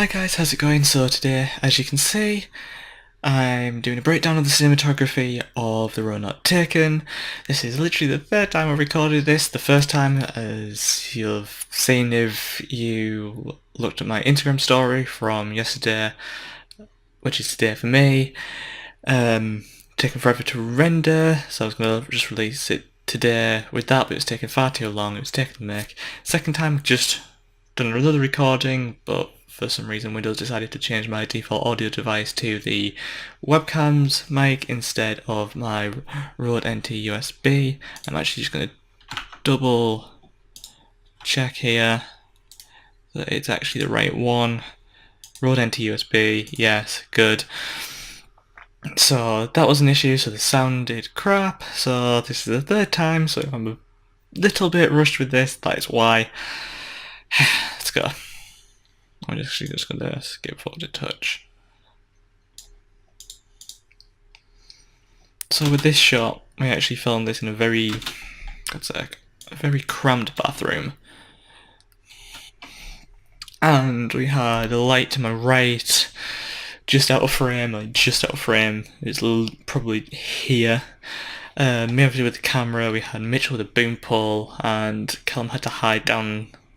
Hi guys, how's it going? So today, as you can see, I'm doing a breakdown of the cinematography of The Road Not Taken. This is literally the third time I've recorded this. The first time, as you've seen if you looked at my Instagram story from yesterday, which is today for me, taken forever to render, so I was going to just release it today with that, but it was taking far too long, it was taking to make. Second time, just done another recording, but for some reason Windows decided to change my default audio device to the webcam's mic instead of my Rode NT USB. I'm actually just going to double check here that it's actually the right one. Rode NT USB, yes, good. So that was an issue, so the sound did crap, so this is the third time, so I'm a little bit rushed with this, that is why. Let's go. I'm actually just going to skip forward to touch. So with this shot, we actually filmed this in a very cramped bathroom. And we had a light to my right, just out of frame, it's probably here. Me obviously with the camera, we had Mitchell with a boom pole, and Callum had to hide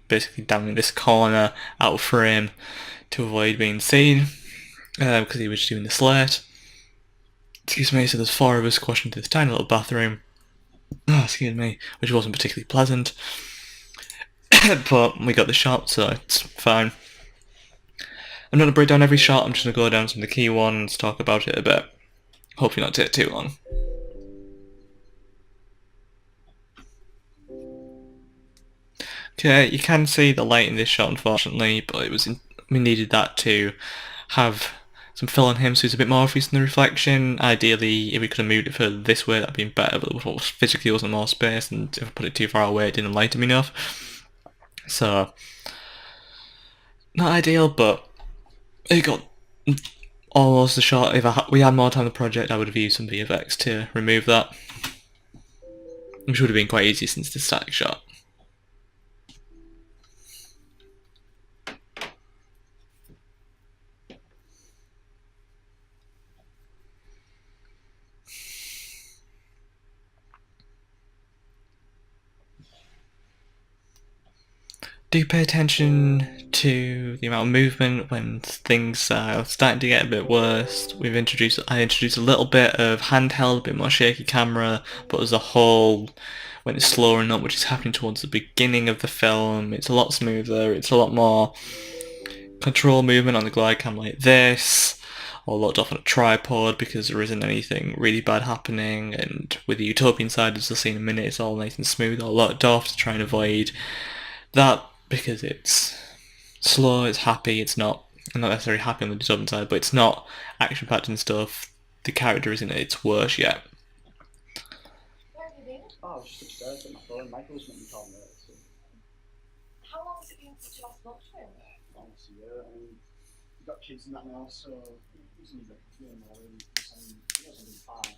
basically down in this corner, out of frame, to avoid being seen, because he was doing the slate. Excuse me, so there's four of us squashed into this tiny little bathroom. Oh, excuse me, which wasn't particularly pleasant. But we got the shot, so it's fine. I'm not going to break down every shot, I'm just going to go down some of the key ones, talk about it a bit. Hopefully not take too long. Okay, you can see the light in this shot unfortunately, but we needed that to have some fill on him so he's a bit more obvious in the reflection. Ideally, if we could have moved it further this way, that'd been better, but physically wasn't more space, and if I put it too far away, it didn't light him enough. So, not ideal, but it got almost the shot. If we had more time on the project, I would have used some VFX to remove that, which would have been quite easy since the static shot. Do pay attention to the amount of movement when things are starting to get a bit worse. I introduced a little bit of handheld, a bit more shaky camera, but as a whole, when it's slowing up, which is happening towards the beginning of the film, it's a lot smoother, it's a lot more control movement on the glide cam like this, or locked off on a tripod because there isn't anything really bad happening, and with the utopian side, as you'll see in a minute, it's all nice and smooth, or locked off to try and avoid that, because it's slow, it's happy, I'm not necessarily happy on the utopian side, but it's not action-packed and stuff. The character isn't at its worst yet. Where have you been? Oh, I was just upstairs at my phone. Michael's meant to call me. So. How long has it been since you last spoke to him? Almost a year. I mean, we've got kids and that now, so he's only like a year more, and he hasn't been fine.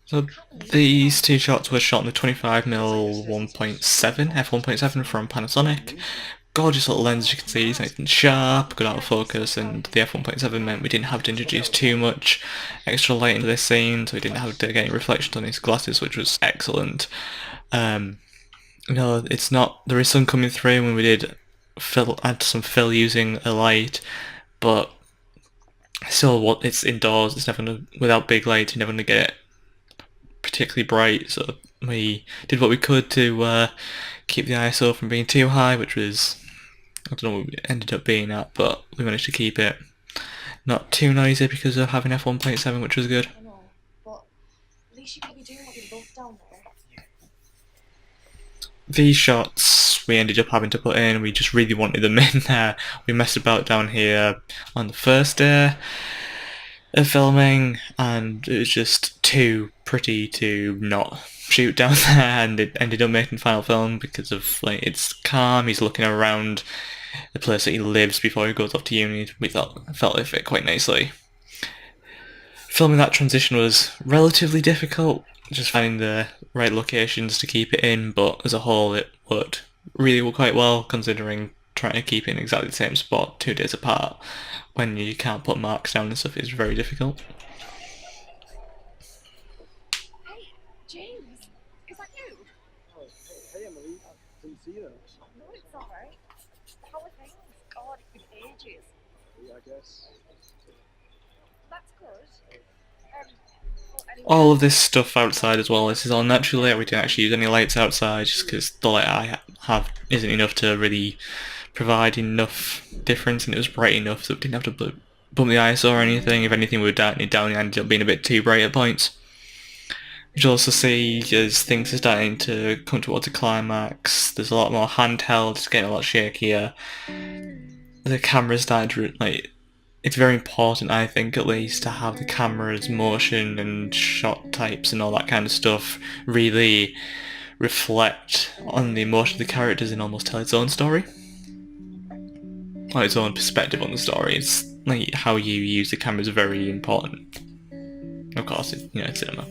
So these two shots were shot in the 25mm 1.7, f1.7 from Panasonic. Gorgeous little lens, as you can see, it's nice and sharp, good autofocus, and the f1.7 meant we didn't have to introduce too much extra light into this scene, so we didn't have to get any reflections on his glasses, which was excellent. No, it's not. There is some coming through when we did add some fill using a light, but still, it's indoors. It's never gonna, without big light, you're never gonna get it particularly bright. So we did what we could to keep the ISO from being too high, which was, I don't know what we ended up being at, but we managed to keep it not too noisy because of having f1.7, which was good. I know, but at least you could be doing what you're both down there. These shots we ended up having to put in, we just really wanted them in there. We messed about down here on the first day of filming, and it was just too pretty to not shoot down there, and it ended up making final film because of, like, it's calm, he's looking around the place that he lives before he goes off to uni. We felt it fit quite nicely. Filming that transition was relatively difficult, just finding the right locations to keep it in, but as a whole it worked really quite well, considering trying to keep it in exactly the same spot 2 days apart when you can't put marks down and stuff is very difficult. Hey, James, is that you? Oh, hey, Emily, I didn't see you. No, it's alright. How are things? God, it's been ages. Yeah, I guess. That's good. Well, All anyway, of this stuff outside as well, this is all natural light. We don't actually use any lights outside just because the light I have isn't enough to really provide enough difference, and it was bright enough so it didn't have to bump the ISO or anything. If anything, we were down, it ended up being a bit too bright at points. You'll also see as things are starting to come towards a climax, there's a lot more handheld, it's getting a lot shakier. The camera's starting to, like, it's very important, I think, at least, to have the camera's motion and shot types and all that kind of stuff really reflect on the emotion of the characters and almost tell its own story. Or its own perspective on the story. It's like how you use the camera is very important. Of course, it's cinema.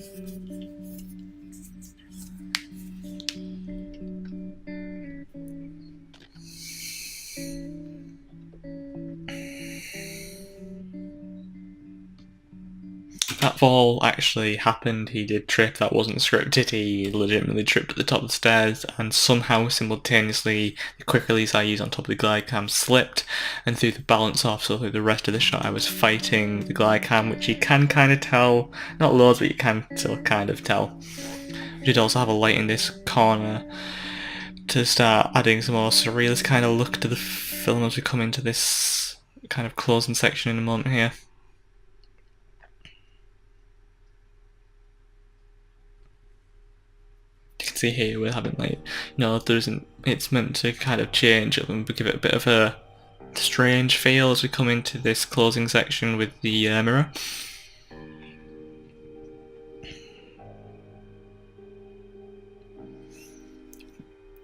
That fall actually happened. He did trip. That wasn't scripted. He legitimately tripped at the top of the stairs, and somehow, simultaneously, the quick release I used on top of the glide cam slipped and threw the balance off. So through the rest of the shot, I was fighting the glide cam, which you can kind of tell. Not loads, but you can still kind of tell. We did also have a light in this corner to start adding some more surrealist kind of look to the film as we come into this kind of closing section in a moment here. You can see here we're having there isn't. It's meant to kind of change up and give it a bit of a strange feel as we come into this closing section with the mirror.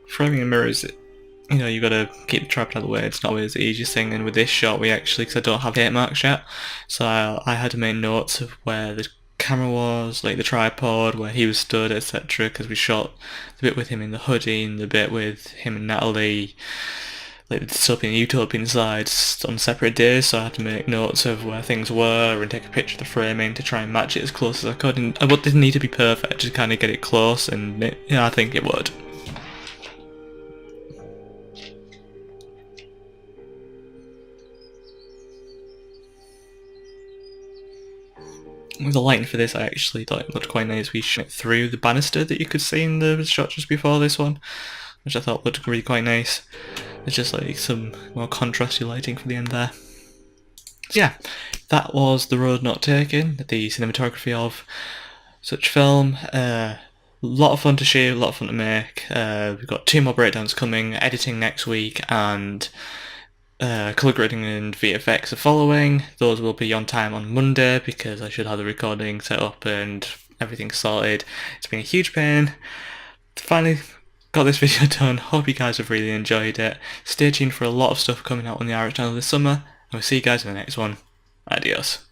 Framing a mirror is, you gotta keep the tripod out of the way. It's not always the easiest thing, and with this shot we actually, because I don't have 8 marks yet, so I had to make notes of where the camera was, like the tripod, where he was stood, etc. Because we shot the bit with him in the hoodie and the bit with him and Natalie, like the dystopian and utopian sides, on separate days. So I had to make notes of where things were and take a picture of the framing to try and match it as close as I could. And I didn't need to be perfect, just kind of get it close, and I think it would. With the lighting for this, I actually thought it looked quite nice. We shot through the banister that you could see in the shot just before this one, which I thought looked really quite nice. There's just like some more contrasty lighting for the end there. So yeah, that was The Road Not Taken, the cinematography of such film. Lot of fun to shoot, a lot of fun to make. We've got 2 more breakdowns coming, editing next week, and colour grading and VFX are following. Those will be on time on Monday because I should have the recording set up and everything sorted. It's been a huge pain. Finally got this video done. Hope you guys have really enjoyed it. Stay tuned for a lot of stuff coming out on the Irish channel this summer, and we'll see you guys in the next one. Adios.